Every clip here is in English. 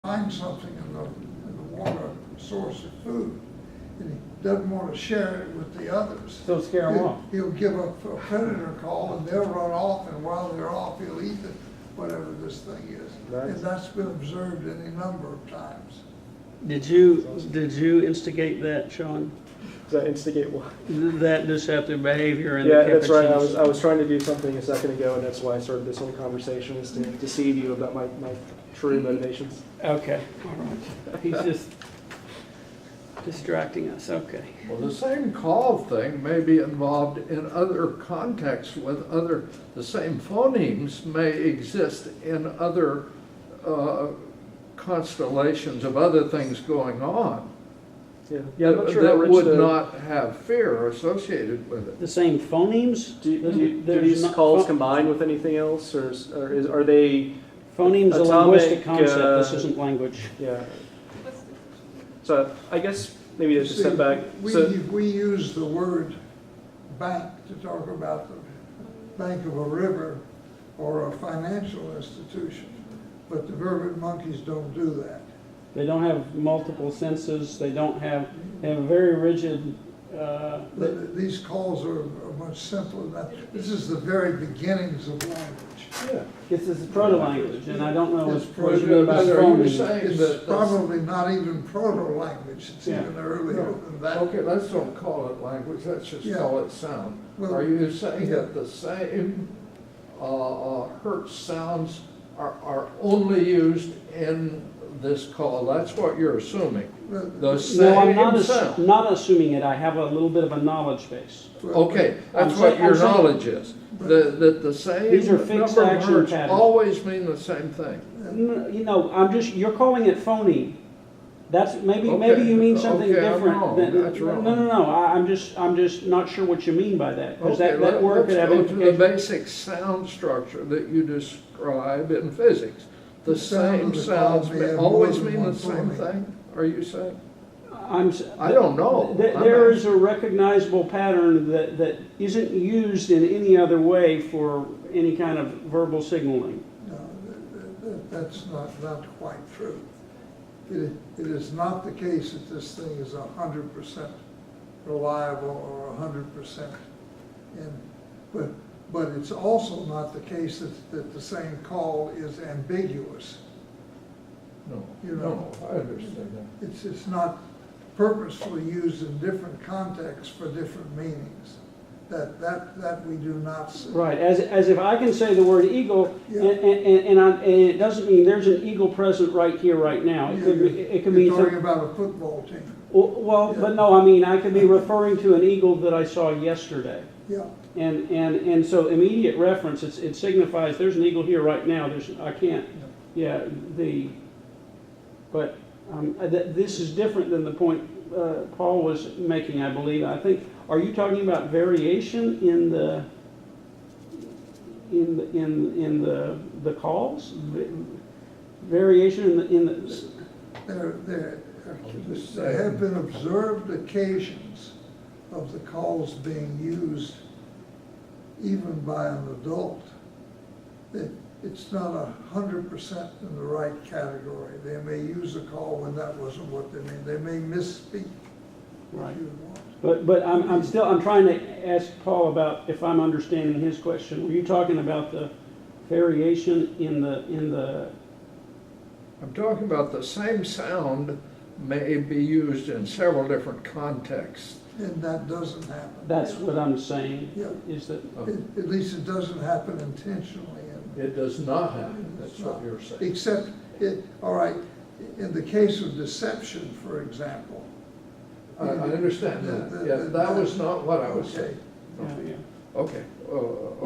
find something in the water source of food, and he doesn't want to share it with the others. So scare them off. He'll give a predator call, and they'll run off, and while they're off, he'll eat whatever this thing is. Nice. And that's been observed any number of times. Did you instigate that, Sean? Does that instigate what? That deceptive behavior and Yeah, the that's right. Capuchins? I was trying to do something a second ago, and that's why I started this whole conversation, is to deceive you about my true motivations. Okay, all right. He's just distracting us, okay. Well, the same call thing may be involved in other contexts with the same phonemes may exist in other constellations of other things going on. Yeah, I'm not sure how that rich would the- not have fear associated with it. The same phonemes? Do There's these not- calls combine with anything else, or are they? Phonemes a Atomic, linguistic concept, this isn't language. Yeah. So I guess maybe to See, step back. We use the word bank to talk about the bank of a river or a financial institution, but the vervet monkeys don't do that. They don't have multiple senses, they have a very rigid, These calls are much simpler than that. This is the very beginnings of language. Yeah. this is proto-language, and I don't know It's what you mean by Are you phonemes. saying It's that? probably not even proto-language, it's Yeah. even earlier than that. Okay, let's don't call it language, let's just Yeah. call it sound. Well, Are you saying yeah. that the same Hertz sounds are only used in this call? That's what you're assuming. The No, I'm same sound. not assuming it, I have a little bit of a knowledge base. Okay, that's I'm what saying- your I'm saying- knowledge is. That the same These are fixed number of action hertz patterns. always mean the same thing. You know, you're calling it phony. That's, maybe Okay, you mean something okay, I'm different. wrong. than- That's wrong. No, I'm just not sure what you mean by that. Because Okay, that word could let's have go to the implications. basic sound structure that you describe in physics. The sound of same the call sounds may have always more than mean one the same phoneme. thing, are you saying? I don't know. There is a recognizable pattern that isn't used in any other way for any kind of verbal signaling. No, that's not quite true. It is not the case that this thing is 100% reliable or 100% but it's also not the case that the same call is ambiguous. No, You know. no, I understand that. It's not purposefully used in different contexts for different meanings. That we do not see. Right, as if I can say the word eagle, Yeah. and it doesn't mean there's an eagle present right here, right now. It could mean You're talking some, about a football team. well, Yeah. but no, I mean, I could be referring to an eagle that I saw yesterday. Yeah. And so immediate reference, it signifies there's an eagle here right now, I can't, but this is different than the point Paul was making, I believe. I think, are you talking about variation in the calls? Variation in the There have been observed occasions of the calls being used even by an adult. It's not 100% in the right category. They may use a call when that wasn't what they mean. They may misspeak what Right. you want. But I'm trying to ask Paul about if I'm understanding his question. Were you talking about the variation in the I'm talking about the same sound may be used in several different contexts. And that doesn't happen. that's what I'm saying, Yeah. is that, At least it doesn't happen intentionally. It does not happen, that's what you're saying. Except, all right, in the case of deception, for example. I understand that, yeah, that was not what I was saying. yeah. Okay,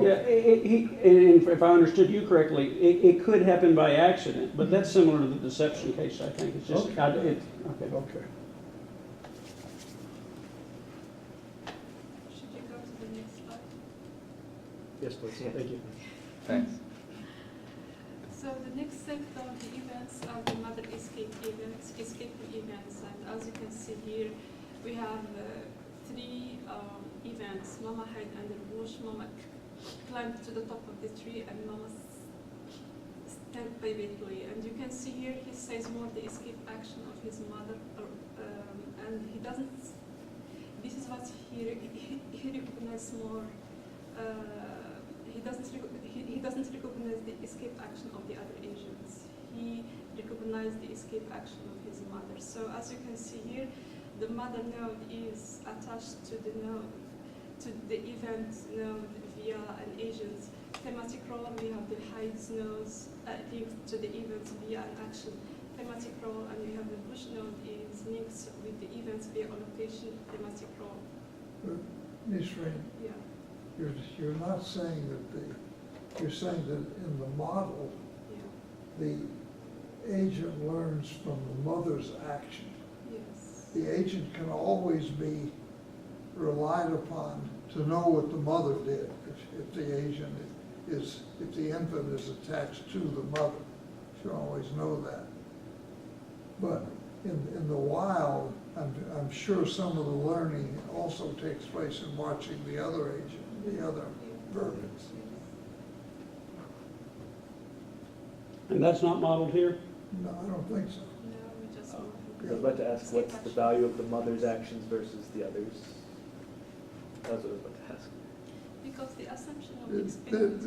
Yeah, and if I understood you correctly, it could happen by accident, but that's similar to the deception case, I think. It's just, Okay. okay. okay. Should you go to the next slide? Yes, please. Thank you. Thanks. So the next set of the events are the mother escape events, and as you can see here, we have three events. Mama hid under the bush, Mama climbed to the top of the tree, and Mama Pivotally, and you can see here he says more the escape action of his mother, and he doesn't. This is what he recognizes more. He doesn't recognize the escape action of the other agents. He recognizes the escape action of his mother. So as you can see here, the mother node is attached to the node, to the event node via an agent. Thematic role, we have the hides nodes linked to the events via an action. Thematic role, and we have the push node is linked with the events via annotation. Thematic role. But Nisrine, Yeah. you're not saying that you're saying that in the model, Yeah. the agent learns from the mother's action. Yes. The agent can always be relied upon to know what the mother did if the agent if the infant is attached to the mother. She'll always know that. But in the wild, I'm sure some of the learning also takes place in watching the other agent, the other vervets. And that's not modeled here? No, I don't think so. No, we just. I was about to ask, what's the value of the mother's actions versus the others? That's what I was about to ask. Because the assumption of experience.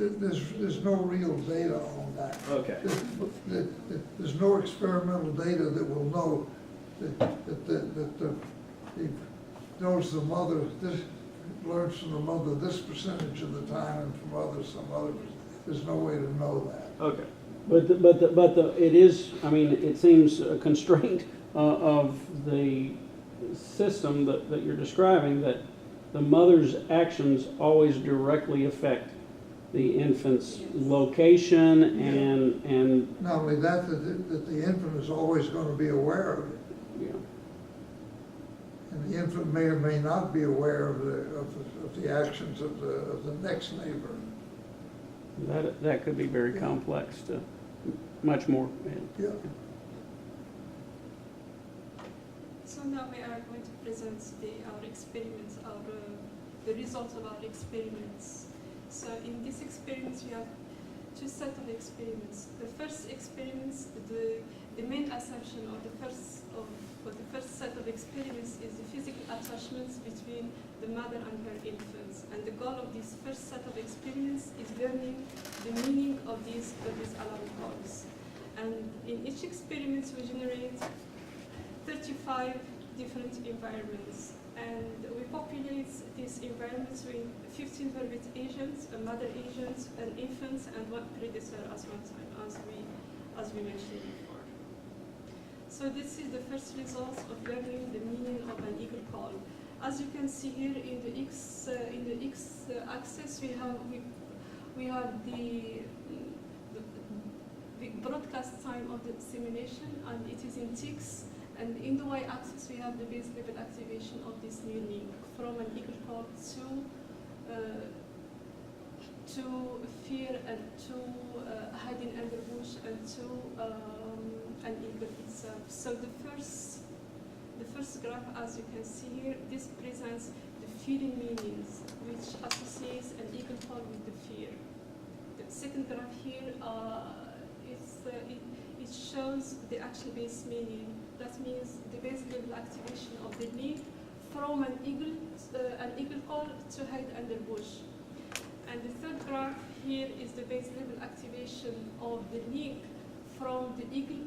There's no real data on that. Okay. There's no experimental data that will know that he knows the mother, this learns from the mother this percentage of the time and from others some other percentage. There's no way to know that. Okay. But it is, I mean, it seems a constraint of the system that you're describing, that the mother's actions always directly affect the infant's location and Not only that the infant is always going to be aware of it. yeah. And the infant may or may not be aware of the actions of the next neighbor. That could be very complex to much more. Yeah. So now we are going to present our experiments, the results of our experiments. So in this experiment, we have two sets of experiments. The first experiments, the main assumption of the first set of experiments is the physical attachments between the mother and her infants. And the goal of this first set of experiments is learning the meaning of these alarm calls. And in each experiment, we generate 35 different environments. And we populate these environments with 15 vervet agents, a mother agent, an infant, and one precursor as one time, as we mentioned before. So this is the first result of learning the meaning of an eagle call. As you can see here in the x axis, we have the broadcast time of the simulation, and it is in ticks. And in the y-axis, we have the base level activation of this new link from an eagle call to fear and to hiding under bush and to an eagle itself. So the first graph, as you can see here, this presents the feeling meanings, which associates an eagle call with the fear. The second graph here, it shows the action-based meaning. That means the base level activation of the link from an eagle call to hide under bush. And the third graph here is the base level activation of the link from the eagle,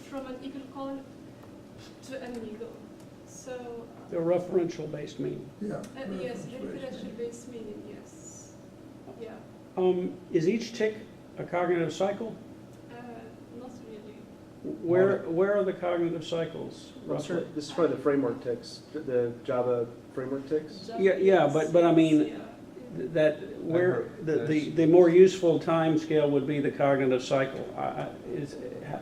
from an eagle call to an eagle. So The referential based meaning. Yeah. yes, referential based meaning. Yes. Yeah. Is each tick a cognitive cycle? Not really. Where are the cognitive cycles roughly? This is probably the framework ticks, the Java framework ticks. Yeah, but I mean, that where the more useful time scale would be the cognitive cycle.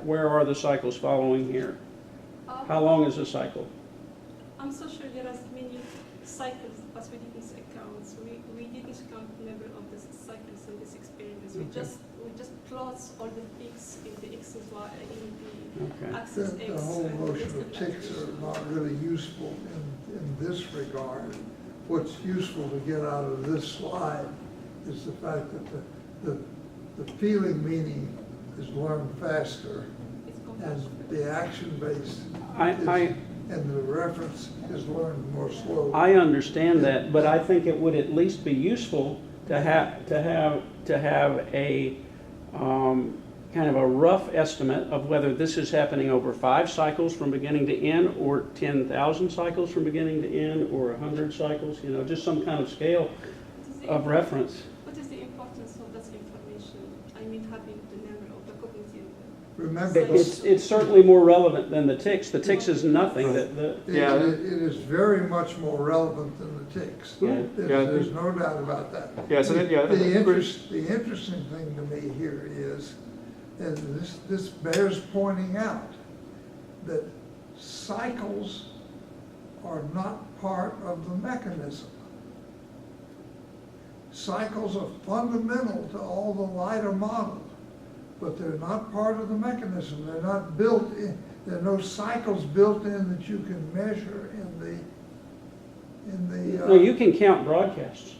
Where are the cycles following here? How long is a cycle? I'm so sure there are many cycles, but we didn't count. We didn't count the number of the cycles in this experiment. We just plot all the peaks in the x and y in the axis x. The whole notion of ticks are not really useful in this regard. What's useful to get out of this slide is the fact that the feeling meaning is learned faster, It's and compassion. the action-based I and the reference is learned more slowly. understand that, but I think it would at least be useful to have a kind of a rough estimate of whether this is happening over 5 cycles from beginning to end, or 10,000 cycles from beginning to end, or 100 cycles. You know, just some kind of scale What is the of reference. What is the importance of that information? I mean, having the number of the cognitive. Remember, It's certainly more relevant than the ticks. The ticks is nothing. Yeah. it is very much more relevant than the ticks. Yeah. There's no doubt about that. Yeah, so that, yeah. The interesting thing to me here is, and this bears pointing out, that cycles are not part of the mechanism. Cycles are fundamental to all the LIDA model, but they're not part of the mechanism. They're not built in, there are no cycles built in that you can measure in the. No, you can count broadcasts.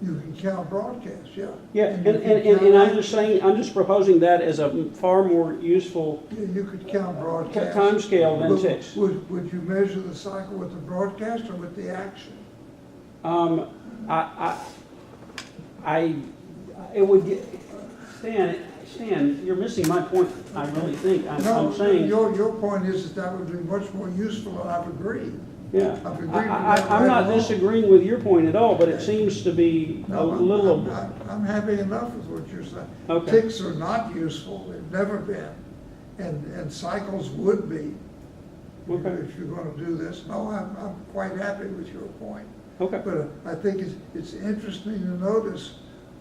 You can count broadcasts, yeah. Yeah, And and you can count I'm just saying, I'm just proposing that as a far more useful Yeah, you could count broadcasts. time scale than But ticks. Would you measure the cycle with the broadcast or with the action? It would get, Stan, you're missing my point, I really think. I'm saying, Your point is that would be much more useful, and I've agreed. yeah. I've agreed with that I'm not right along. disagreeing with your point at all, but it seems to be a No, little, I'm happy enough with what you're saying. Okay. Ticks are not useful, they've never been, and cycles would be. Okay. If you're gonna do this. No, I'm quite happy with your point. okay. But I think it's interesting to notice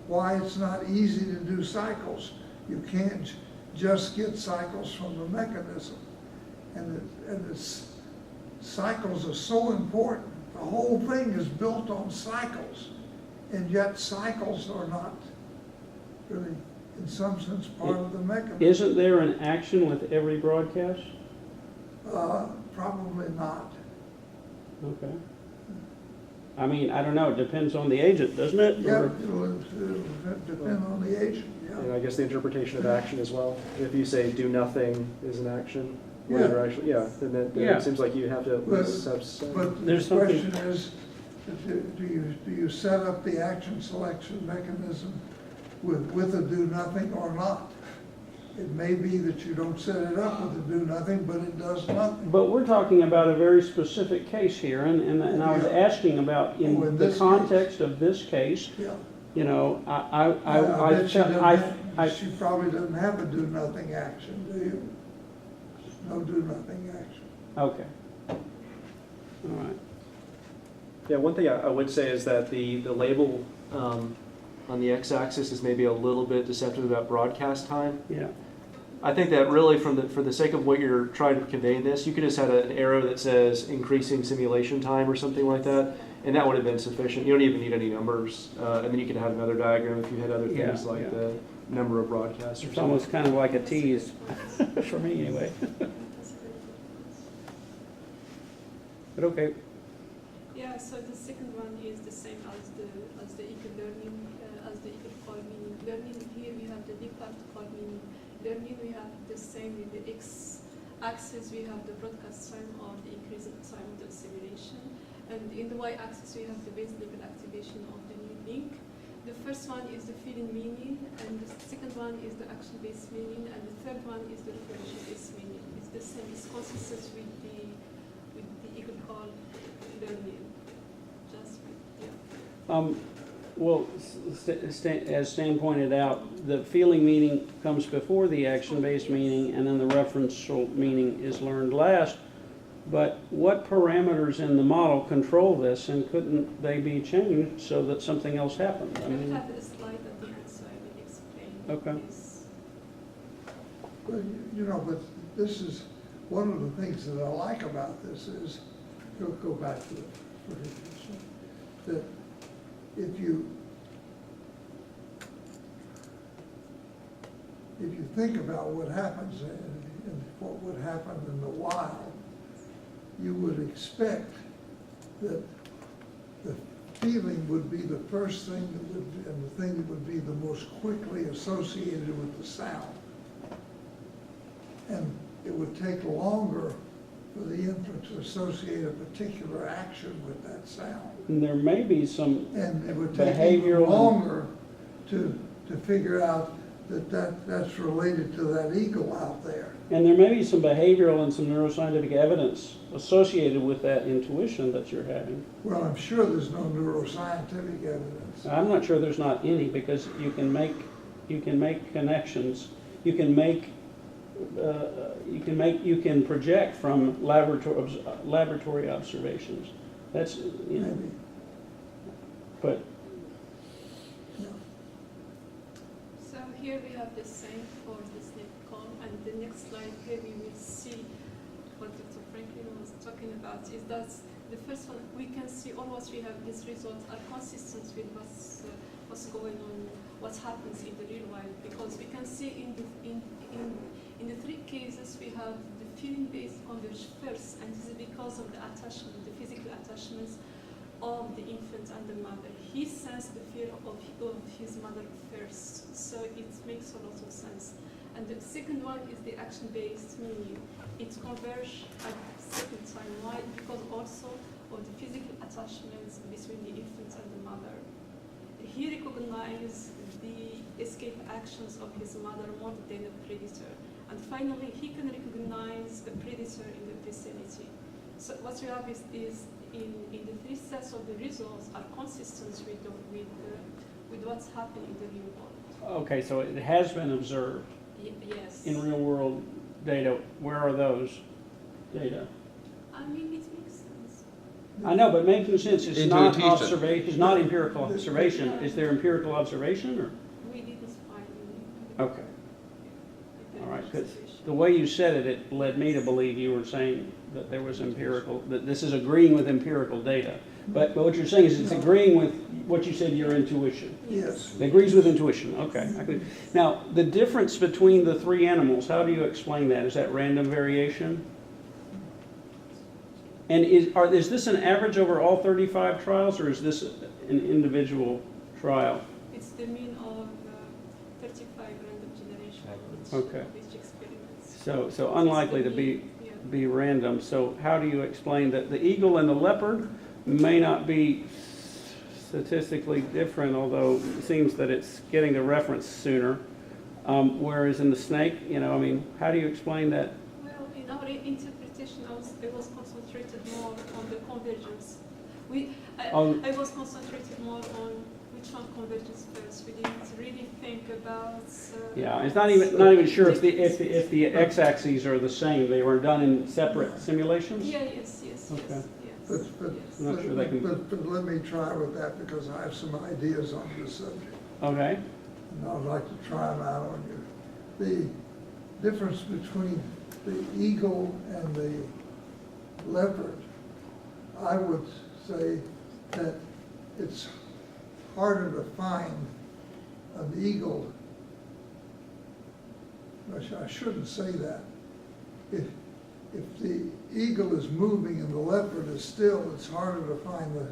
why it's not easy to do cycles. You can't just get cycles from the mechanism. And cycles are so important. The whole thing is built on cycles, and yet cycles are not really, in some sense, part of the mechanism. Isn't there an action with every broadcast? Probably not. Okay. I mean, I don't know, it depends on the agent, doesn't it? Yeah, Or- it'll depend on the agent, And yeah. I guess the interpretation of action as well. If you say do nothing is an action, Yeah. whether actually, yeah, then Yeah. it seems like you have to at least have some. But the There's something- question is, do you set up the action selection mechanism with a do nothing or not? It may be that you don't set it up with a do nothing, but it does nothing. But we're talking about a very specific case here, and I was asking about Oh, in in the this context of this case, Yeah. you know, I bet she doesn't I, have, she probably doesn't have a do nothing action, do you? No do nothing action. okay. All right. Yeah, one thing I would say is that the label on the x-axis is maybe a little bit deceptive about broadcast time. Yeah. I think that really, for the sake of what you're trying to convey in this, you could just have an arrow that says increasing simulation time or something like that, and that would have been sufficient. You don't even need any numbers, and then you could have another diagram if you had other things Yeah, like yeah. the number of broadcasts or It's something. almost kind of like a tease, for me anyway. But okay. Yeah, so the second one is the same as the equal learning, as the equal call meaning. Learning, here we have the big part call meaning. Learning, we have the same with the x-axis, we have the broadcast time or the increasing time of the simulation. And in the y-axis, we have the base level activation of the new link. The first one is the feeling meaning, and the second one is the action-based meaning, and the third one is the recognition-based meaning. It's the same, it's consistent with the equal call learning. Just with, yeah. Well, as Stan pointed out, the feeling meaning comes before the action-based meaning, and then the referential meaning is learned last. But what parameters in the model control this, and couldn't they be changed so that something else happened? I I will mean, have a slide at the end, so I will explain Okay. this. But, you know, but this is, one of the things that I like about this is, go back to it, for instance, that if you think about what happens and what would happen in the wild, you would expect that the feeling would be the first thing that would, and the thing that would be the most quickly associated with the sound. And it would take longer for the infant to associate a particular action with that sound. And there may be some And it would take even behavioral longer to figure out that's related to that eagle out there. and there may be some behavioral and some neuroscientific evidence associated with that intuition that you're having. Well, I'm sure there's no neuroscientific evidence. I'm not sure there's not any, because you can make connections, you can project from laboratory observations. That's, you know, Maybe. but So here we have the same for the snake call, and the next slide here we will see what Dr. Franklin was talking about is that the first one we can see almost we have these results are consistent with what's going on, what happens in the real world, because we can see in the three cases we have the feeling-based converge first, and this is because of the attachment, the physical attachments of the infant and the mother. He sensed the fear of his mother first, so it makes a lot of sense. And the second one is the action-based, meaning it converges at the second time. Why? Because also of the physical attachments between the infant and the mother. He recognized the escape actions of his mother more than the predator. And finally, he can recognize the predator in the vicinity. So what we have is in the three sets of the results are consistent with what's happening in the real world. okay, so it has been observed Yes. in real world data. Where are those data? I mean, it makes sense. I know, but making sense is not Intuition. observation, is not empirical observation. Is there empirical observation, or? We didn't find any. Okay, all right, because the way you said it, it led me to believe you were saying that there was empirical, that this is agreeing with empirical data. But what you're saying is it's agreeing with what you said, your intuition. Yes. It agrees with intuition, okay. Now, the difference between the three animals, how do you explain that? Is that random variation? And is this an average over all 35 trials, or is this an individual trial? It's the mean of 35 random generations Okay. of each experiment. So unlikely to be random. So how do you explain that the eagle and the leopard may not be statistically different, although it seems that it's getting the reference sooner, whereas in the snake, you know, I mean, how do you explain that? Well, in our interpretation, I was concentrated more on the convergence. I was concentrated more on which one converges first. We didn't really think about. Yeah, it's not even sure if the x-axes are the same. They were done in separate simulations. Yeah. Yes. Okay. Yes. But, I'm not sure they can. but let me try with that, because I have some ideas on this subject. Okay. And I'd like to try them out on you. The difference between the eagle and the leopard, I would say that it's harder to find an eagle. I shouldn't say that. If the eagle is moving and the leopard is still, it's harder to find the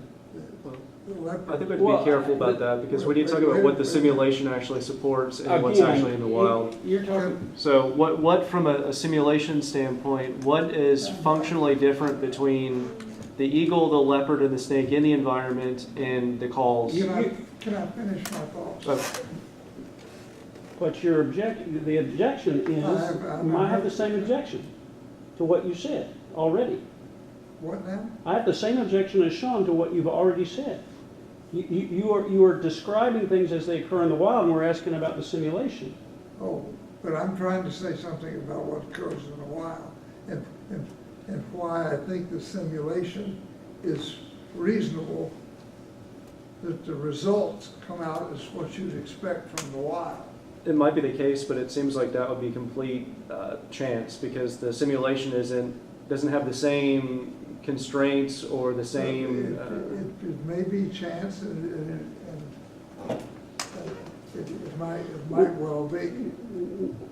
leopard. I think we have to Well, be careful about that, because we need to talk about what the simulation actually supports and what's Again, actually in the wild. You're talking. So what from a simulation standpoint, what is functionally different between the eagle, the leopard, and the snake in the environment and the calls? Can I finish my thoughts? Oh, But the objection is, I'm- I have the same objection to what you said already. What now? I have the same objection as Sean to what you've already said. You are describing things as they occur in the wild, and we're asking about the simulation. Oh, but I'm trying to say something about what occurs in the wild, and why I think the simulation is reasonable, that the results come out as what you'd expect from the wild. it might be the case, but it seems like that would be complete chance, because the simulation doesn't have the same constraints or the same. It may be chance, and it might well be,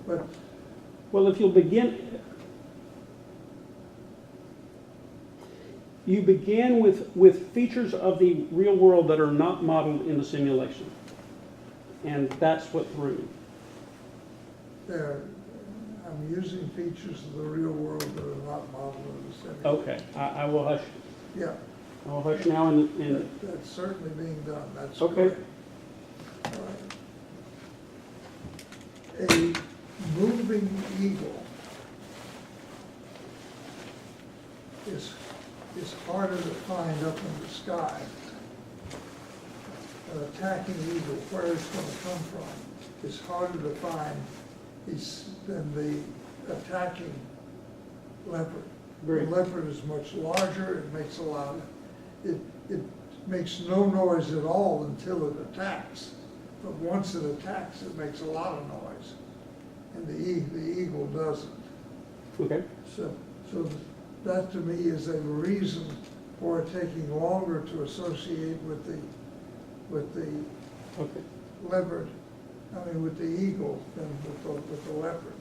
but Well, if you'll begin, You begin with features of the real world that are not modeled in the simulation. And that's what threw me. There, I'm using features of the real world that are not modeled in the simulation. Okay, I will hush. Yeah, I will hush now and that's certainly being done, that's Okay. correct. All right. A moving eagle is harder to find up in the sky. An attacking eagle, where it's going to come from, is harder to find than the attacking leopard. The leopard is much larger, it makes a lot of, it makes no noise at all until it attacks. But once it attacks, it makes a lot of noise. And the eagle doesn't. okay. So that to me is a reason for it taking longer to associate with the Okay. leopard, with the eagle than with the leopard.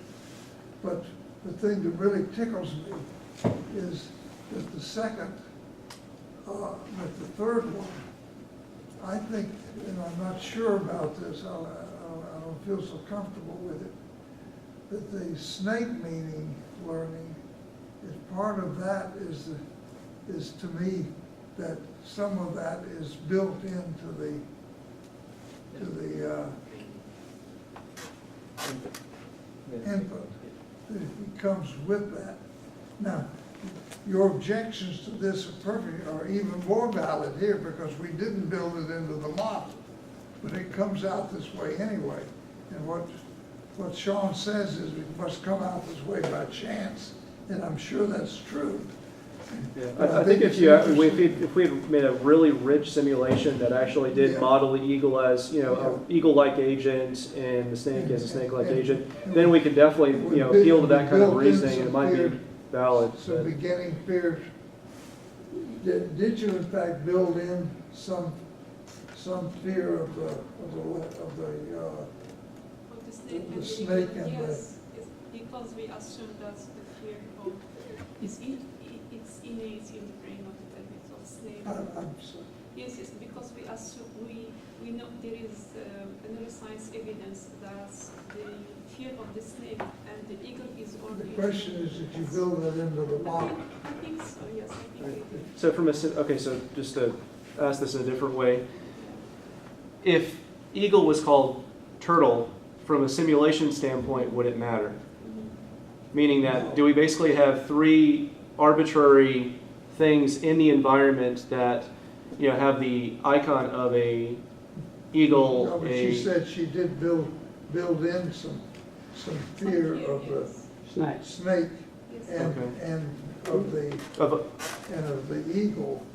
But the thing that really tickles me is that the second, that the third one, I think, and I'm not sure about this, I don't feel so comfortable with it, that the snake meaning learning is part of that is to me that some of that is built into the input. It comes with that. Now, your objections to this are even more valid here because we didn't build it into the model, but it comes out this way anyway. And what Sean says is it must come out this way by chance, and I'm sure that's true. I think if we had made a really rich simulation that actually did Yeah. model the eagle as, an eagle-like agent and the snake as a snake-like agent, then we could definitely, appeal to that kind of reasoning, and it might be valid. So beginning fear, did you in fact build in some fear of The snake and yes, it's because we assume that's the fear of, it's innate in the brain of the snake. I'm sorry. Yes, because we assume, we know there is neuroscience evidence that the fear of the snake and the eagle is already. The question is, did you build that into the model? I think so, yes, I think we did. So just to ask this in a different way, if eagle was called turtle, from a simulation standpoint, would it matter? Meaning that, do we basically have three arbitrary things in the environment that have the icon of a eagle? No, but she said she did build in some fear of the snake Yes. and of the eagle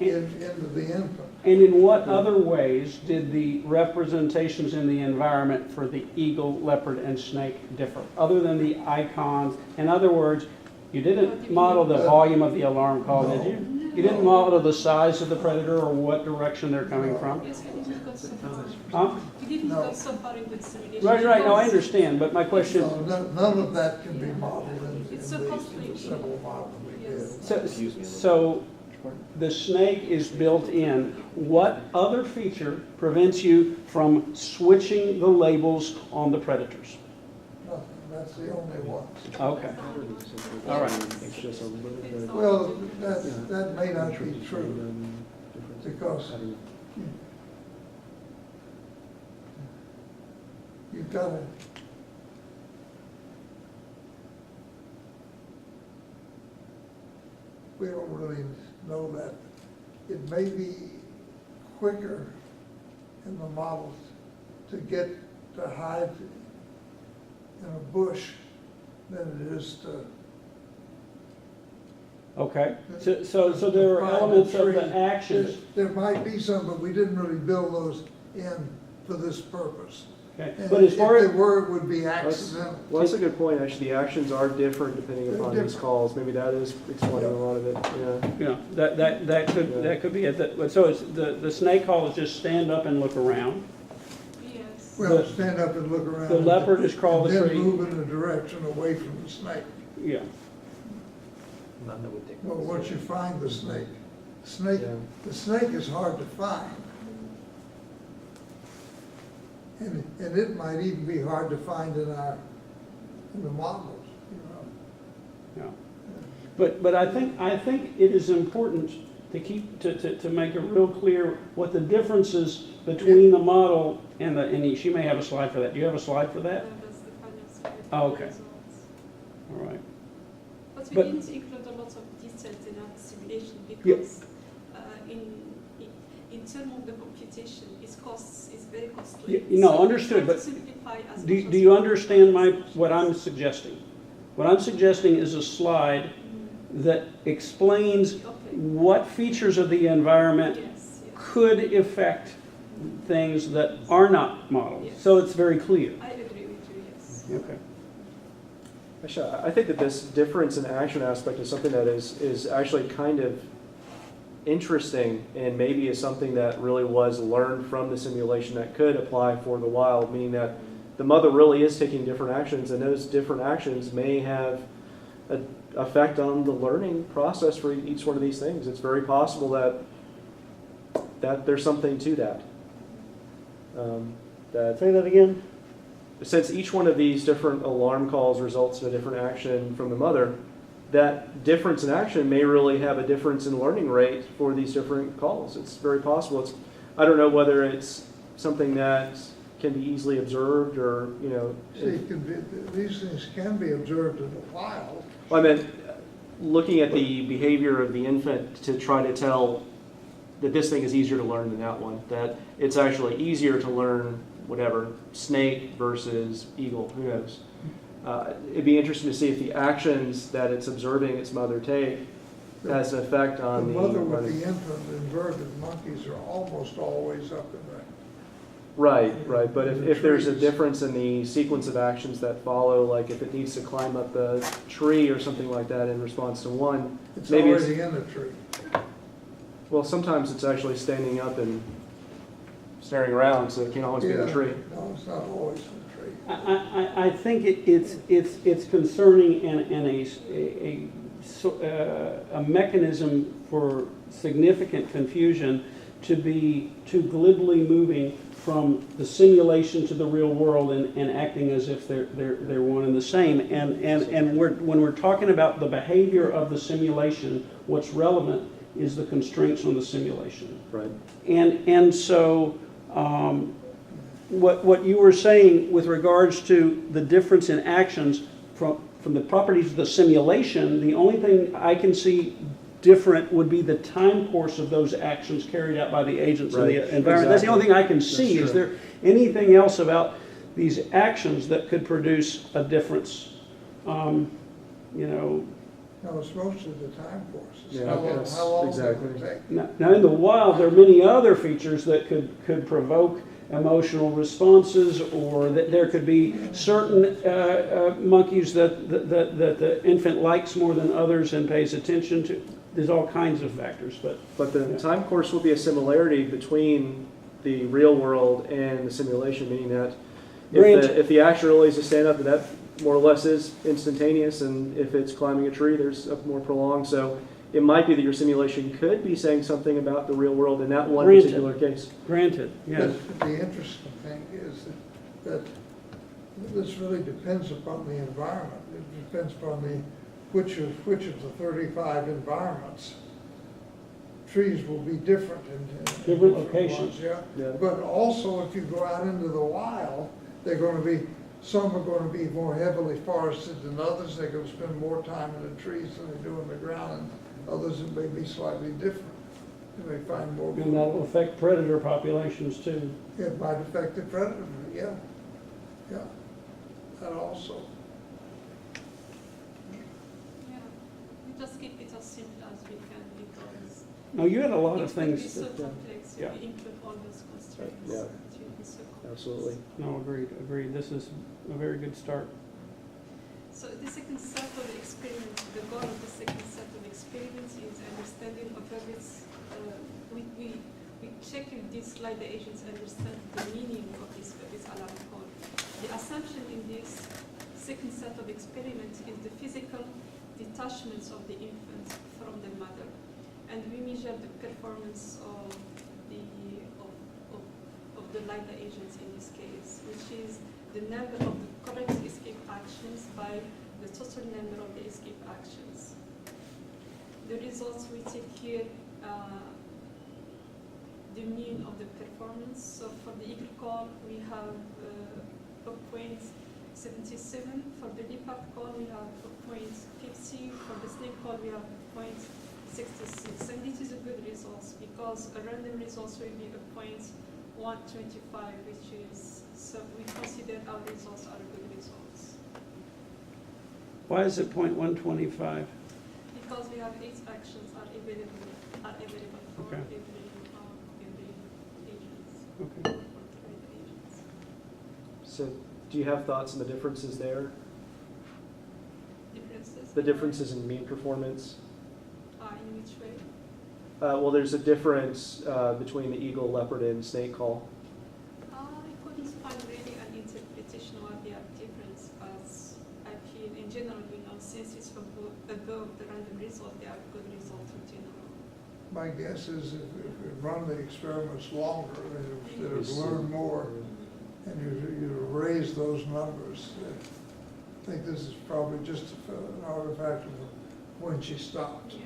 into the infant. And in what other ways did the representations in the environment for the eagle, leopard, and snake differ, other than the icons? In other words, you didn't model the volume of the alarm call, did you? You didn't model the size of the predator or what direction they're coming from? Yes, we didn't go so far. Huh? We didn't No. go so far in the simulation. Right, no, I understand, but my question, So none of that can be modeled in It's the so costly. simple model we did. Yes. so the snake is built in. What other feature prevents you from switching the labels on the predators? Nothing, that's the only one. Okay, all right. It's just a little bit. Well, that may not be true, because you've got to, we don't really know that. It may be quicker in the models to get to hide in a bush than it is to. Okay, so there are elements of the actions. There might be some, but we didn't really build those in for this purpose. Okay, And but as far if as, they were, it would be accidental. Well, that's a good point, actually. The actions are different depending upon these different. calls. Maybe that is explaining a lot of it, yeah. that could be it. So it's, the snake call is just stand up and look around. Yes. Well, stand up and look around. The leopard is crawl the and tree. then move in a direction away from the snake. Yeah. None that would take. Well, place. once you find the snake, Yeah. the snake is hard to find. And it might even be hard to find in the models, you know. Yeah. But I think it is important to keep, to make it real clear what the differences between the model and she may have a slide for that. Do you have a slide for that? That's the final slide. Oh, okay. Results. All right. But we But- didn't include a lot of details in our simulation because in terms of the computation, its costs is very costly. Understood, we try but to simplify as do much as you we understand can. what I'm suggesting? What I'm suggesting is a slide that explains Okay. what features of the environment Yes, yes. could affect things that are not modeled. Yes. So it's very clear. I agree with you, yes. Okay. Actually, I think that this difference in action aspect is something that is actually kind of interesting and maybe is something that really was learned from the simulation that could apply for the wild, meaning that the mother really is taking different actions, and those different actions may have an effect on the learning process for each one of these things. It's very possible that there's something to that. That Say that again? since each one of these different alarm calls results in a different action from the mother, that difference in action may really have a difference in learning rate for these different calls. It's very possible. I don't know whether it's something that can be easily observed or, See, these things can be observed in the wild. I meant looking at the behavior of the infant to try to tell that this thing is easier to learn than that one, that it's actually easier to learn whatever, snake versus eagle, who knows. It'd be interesting to see if the actions that it's observing its mother take has an effect The on mother with the infant inverted monkeys are almost always up in the. Right, but if there's a trees. difference in the sequence of actions that follow, like if it needs to climb up the tree or something like that in response to one, It's maybe already in the tree. well, sometimes it's actually standing up and staring around, so it can't always be in the Yeah. tree. No, it's not always in the tree. I think it's concerning and a mechanism for significant confusion to be too glibly moving from the simulation to the real world and acting as if they're one and the same. And when we're talking about the behavior of the simulation, what's relevant is the constraints on the simulation. Right. And so what you were saying with regards to the difference in actions from the properties of the simulation, the only thing I can see different would be the time course of those actions carried out by the agents in the Right. environment. That's the only thing I can see. That's Is there anything else about these actions that could produce a difference? No, it's mostly the time courses. Yeah, that's How long exactly. does it take? Now, in the wild, there are many other features that could provoke emotional responses, or that there could be certain monkeys that the infant likes more than others and pays attention to. There's all kinds of factors, But the Yeah. time course will be a similarity between the real world and the simulation, meaning that Granted. if the action really is to stand up, that more or less is instantaneous, and if it's climbing a tree, there's a more prolonged. So it might be that your simulation could be saying something about the real world in that one Granted. particular case. granted, yes. But the interesting thing is that this really depends upon the environment. It depends upon which of the 35 environments. Trees will be different in Different ones, locations. yeah. Yeah. But also, if you go out into the wild, some are going to be more heavily forested than others. They're going to spend more time in the trees than they do in the ground, and others may be slightly different. They may find more. And that will affect predator populations too. It might affect the predator, yeah, that also. Yeah, we just keep it as simple as we can because No, you had a lot of it would be things. so that- complex yeah. if we include all those constraints. Yeah. It will be so complex. Absolutely. No, agreed. This is a very good start. So the second set of experiments, the goal of the second set of experiments is understanding of vervets. We check if these LIDA agents understand the meaning of this alarm call. The assumption in this second set of experiments is the physical detachments of the infant from the mother. And we measure the performance of the LIDA agents in this case, which is the number of the correct escape actions by the total number of the escape actions. The results we take here, the mean of the performance. So for the eagle call, we have 0.77. For the leopard call, we have 0.50. For the snake call, we have 0.66. And this is a good result because a random results will be 0.125, which is, so we consider our results are good results. Why is it 0.125? Because we have 8 actions are available for Okay. every agents. Okay. For trade agents. So do you have thoughts on the differences there? Differences? The differences in mean performance? In which way? Well, there's a difference between the eagle, leopard, and snake call. I couldn't find really an interpretation why they are different, but I feel in general, since it's above the random result, they are good results in general. My guess is if we run the experiments longer, and if Yes. learn more, and you raise those numbers, I think this is probably just an artifact of when she stopped. Yes.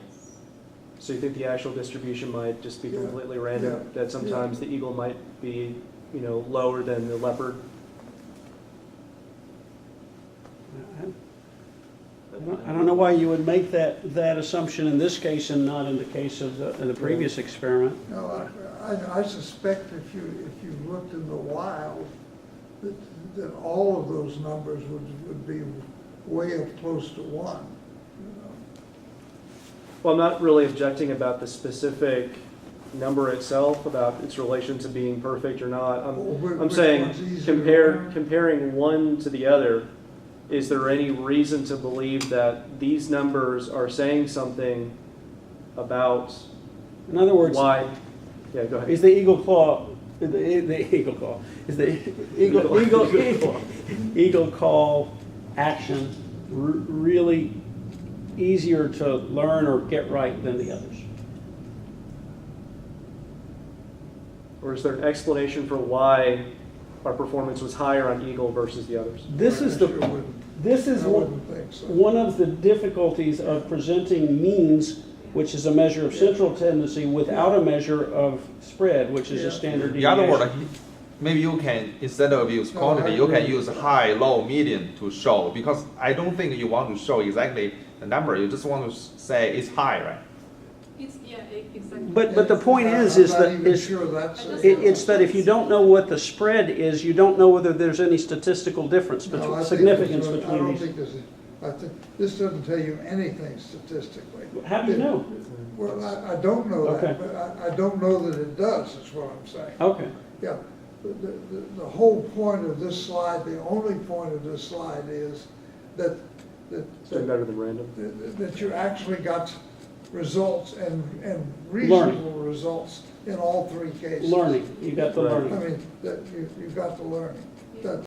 So you think the actual distribution might just be Yeah. completely random? Yeah. That sometimes the eagle might be, lower than the leopard? I don't know why you would make that assumption in this case and not in the case of the previous experiment. No, I suspect if you looked in the wild, that all of those numbers would be way up close to 1. Well, I'm not really objecting about the specific number itself, about its relation to being perfect or not. I'm Which saying one's easier to learn? comparing one to the other, is there any reason to believe that these numbers are saying something about In other words, why? Yeah, go ahead. is the eagle claw, is the eagle call action really easier to learn or get right than the others? Or is there an explanation for why our performance was higher on eagle versus the others? This is I wouldn't think so. one of the difficulties of presenting means, which is a measure of central tendency, without a measure of spread, which is a standard In other deviation. words, maybe you can, instead of use No, quantity, I you can agree. use high, low, median to show, because I don't think you want to show exactly the number, you just want to say it's high, right? Exactly. But the point I'm is not that even sure that's it's that if you don't know what the spread is, you don't know whether there's any statistical difference, No, I think significance there's no- I between don't these. think I think this doesn't tell you anything statistically. How do you know? Well, I don't know Okay. that, but I don't know that it does, is what I'm saying. Okay. Yeah, the whole point of this slide, the only point of this slide is that, It's doing better than random. that you actually got results and reasonable results in all 3 cases. Learning, you got the Right. learning. I mean, that you've got the learning. That,